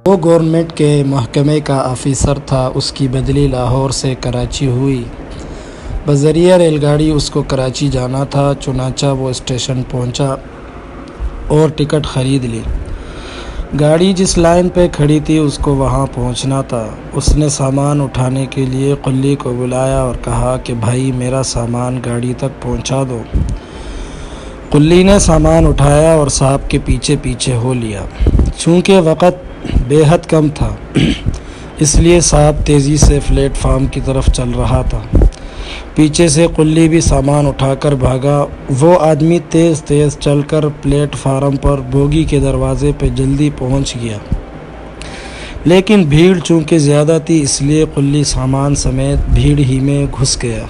وہ گورنمنٹ کے محکمے کا آفیسر تھا۔ اس کی بدلی لاہور سے کراچی ہوئی۔ بذریعہ ریل گاڑی اس کو کراچی جانا تھا، چنانچہ وہ اسٹیشن پہنچا اور ٹکٹ خرید لی۔ گاڑی جس لائن پہ کھڑی تھی اس کو وہاں پہنچنا تھا۔ اس نے سامان اٹھانے کے لیے قلی کو بلایا اور کہا کہ بھائی میرا سامان گاڑی تک پہنچا دو۔ قلی نے سامان اٹھایا اور صاحب کے پیچھے پیچھے ہو لیا۔ چونکہ وقت بے حد کم تھا اس لیے صاحب تیزی سے پلیٹ فارم کی طرف چل رہا تھا۔ پیچھے سے قلی بھی سامان اٹھا کر بھاگا۔ وہ آدمی تیز تیز چل کر پلیٹ فارم پر بوگی کے دروازے پہ جلدی پہنچ گیا، لیکن بھیڑ چونکہ زیادہ تھی اس لیے قلی سامان سمیت بھیڑ ہی میں گھس گیا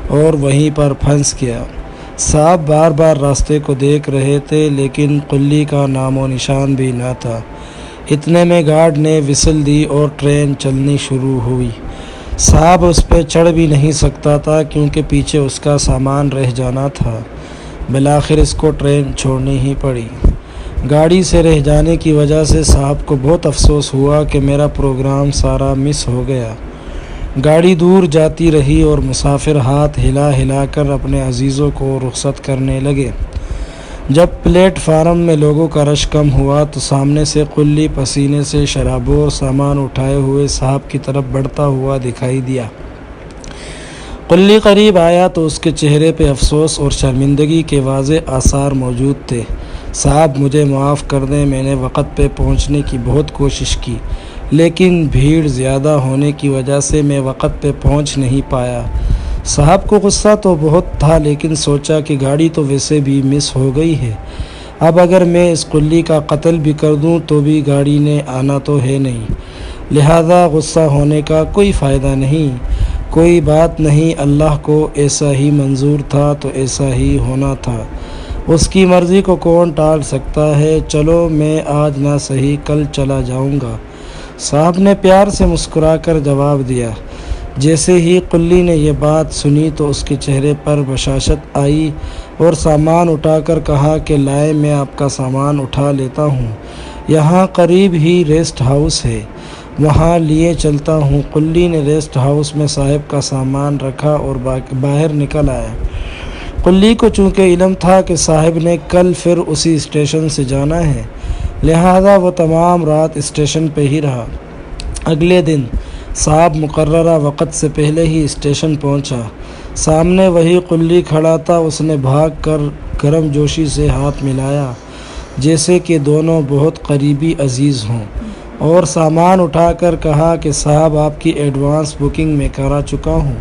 اور وہیں پر پھنس گیا۔ صاحب بار بار راستے کو دیکھ رہے تھے لیکن قلی کا نام و نشان بھی نہ تھا۔ اتنے میں گارڈ نے وسل دی اور ٹرین چلنی شروع ہوئی۔ صاحب اس پہ چڑھ بھی نہیں سکتا تھا کیونکہ پیچھے اس کا سامان رہ جانا تھا۔ بالآخر اس کو ٹرین چھوڑنی ہی پڑی۔ گاڑی سے رہ جانے کی وجہ سے صاحب کو بہت افسوس ہوا کہ میرا پروگرام سارا مس ہو گیا۔ گاڑی دور جاتی رہی اور مسافر ہاتھ ہلا ہلا کر اپنے عزیزوں کو رخصت کرنے لگے۔ جب پلیٹ فارم میں لوگوں کا رش کم ہوا تو سامنے سے قلی پسینے سے شرابور سامان اٹھائے ہوئے صاحب کی طرف بڑھتا ہوا دکھائی دیا۔ قلی قریب آیا تو اس کے چہرے پہ افسوس اور شرمندگی کے واضح آثار موجود تھے۔ صاحب مجھے معاف کر دیں، میں نے وقت پہ پہنچنے کی بہت کوشش کی لیکن بھیڑ زیادہ ہونے کی وجہ سے میں وقت پہ پہنچ نہیں پایا۔ صاحب کو غصہ تو بہت تھا لیکن سوچا کہ گاڑی تو ویسے بھی مس ہو گئی ہے، اب اگر میں اس قلی کا قتل بھی کر دوں تو بھی گاڑی نے آنا تو ہے نہیں، لہذا غصہ ہونے کا کوئی فائدہ نہیں۔ کوئی بات نہیں، اللہ کو ایسا ہی منظور تھا تو ایسا ہی ہونا تھا، اس کی مرضی کو کون ٹال سکتا ہے۔ چلو میں آج نہ صحیح کل چلا جاؤں گا، صاحب نے پیار سے مسکرا کر جواب دیا۔ جیسے ہی قلی نے یہ بات سنی تو اس کے چہرے پر بشاشت آئی اور سامان اٹھا کر کہا کہ لائے میں آپ کا سامان اٹھا لیتا ہوں، یہاں قریب ہی ریسٹ ہاؤس ہے، وہاں لیے چلتا ہوں۔ قلی نے ریسٹ ہاؤس میں صاحب کا سامان رکھا اور باہر نکل آیا۔ قلی کو چونکہ علم تھا کہ صاحب نے کل پھر اسی اسٹیشن سے جانا ہے، لہذا وہ تمام رات اسٹیشن پہ ہی رہا۔ اگلے دن صاحب مقررہ وقت سے پہلے ہی اسٹیشن پہنچا۔ سامنے وہی قلی کھڑا تھا۔ اس نے بھاگ کر گرم جوشی سے ہاتھ ملایا جیسے کہ دونوں بہت قریبی عزیز ہوں، اور سامان اٹھا کر کہا کہ صاحب آپ کی ایڈوانس بکنگ میں کرا چکا ہوں،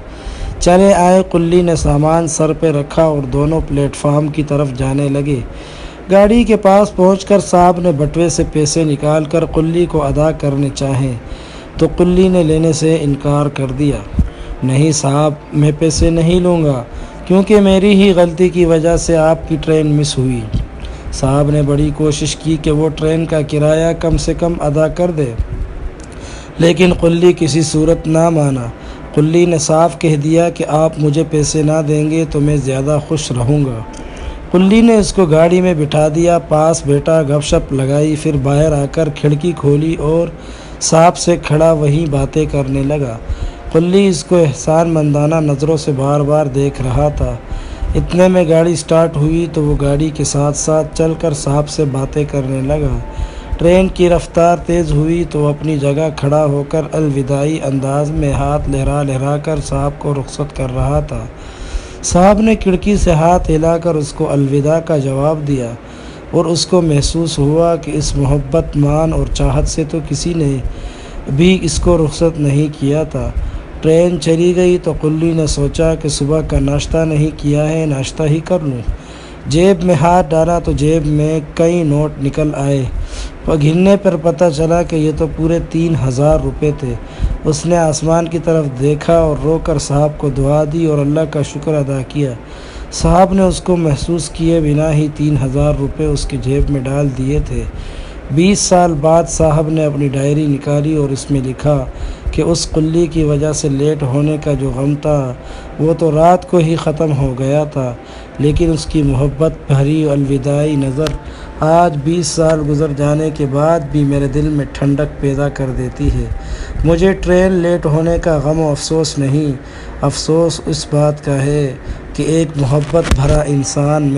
چلے آئے۔ قلی نے سامان سر پہ رکھا اور دونوں پلیٹ فارم کی طرف جانے لگے۔ گاڑی کے پاس پہنچ کر صاحب نے بٹوے سے پیسے نکال کر قلی کو ادا کرنے چاہے تو قلی نے لینے سے انکار کر دیا۔ نہیں صاحب، میں پیسے نہیں لوں گا کیونکہ میری ہی غلطی کی وجہ سے آپ کی ٹرین مس ہوئی۔ صاحب نے بڑی کوشش کی کہ وہ ٹرین کا کرایہ کم سے کم ادا کر دے لیکن قلی کسی صورت نہ مانا۔ قلی نے صاف کہہ دیا کہ آپ مجھے پیسے نہ دیں گے تو میں زیادہ خوش رہوں گا۔ قلی نے اس کو گاڑی میں بٹھا دیا، پاس بیٹھا، گپ شپ لگائی، پھر باہر آ کر کھڑکی کھولی اور صاحب سے کھڑا وہیں باتیں کرنے لگا۔ قلی اس کو احسان مندانہ نظروں سے بار بار دیکھ رہا تھا۔ اتنے میں گاڑی سٹارٹ ہوئی تو وہ گاڑی کے ساتھ ساتھ چل کر صاحب سے باتیں کرنے لگا۔ ٹرین کی رفتار تیز ہوئی تو وہ اپنی جگہ کھڑا ہو کر الوداعی انداز میں ہاتھ لہرا لہرا کر صاحب کو رخصت کر رہا تھا۔ صاحب نے کھڑکی سے ہاتھ ہلا کر اس کو الوداع کا جواب دیا اور اس کو محسوس ہوا کہ اس محبت، مان اور چاہت سے تو کسی نے بھی اس کو رخصت نہیں کیا تھا۔ ٹرین چلی گئی تو قلی نے سوچا کہ صبح کا ناشتہ نہیں کیا ہے، ناشتہ ہی کر لوں۔ جیب میں ہاتھ ڈالا تو جیب میں کئی نوٹ نکل آئے، گننے پر پتہ چلا کہ یہ تو پورے 3000 روپے تھے۔ اس نے آسمان کی طرف دیکھا اور رو کر صاحب کو دعا دی اور اللہ کا شکر ادا کیا۔ صاحب نے اس کو محسوس کیے بنا ہی 3000 روپے اس کی جیب میں ڈال دیے تھے۔ 20 سال بعد صاحب نے اپنی ڈائری نکالی اور اس میں لکھا کہ اس قلی کی وجہ سے لیٹ ہونے کا جو غم تھا وہ تو رات کو ہی ختم ہو گیا تھا، لیکن اس کی محبت بھری الوداعی نظر آج 20 سال گزر جانے کے بعد بھی میرے دل میں ٹھنڈک پیدا کر دیتی ہے۔ مجھے ٹرین لیٹ ہونے کا غم و افسوس نہیں، افسوس اس بات کا ہے کہ ایک محبت بھرا انسان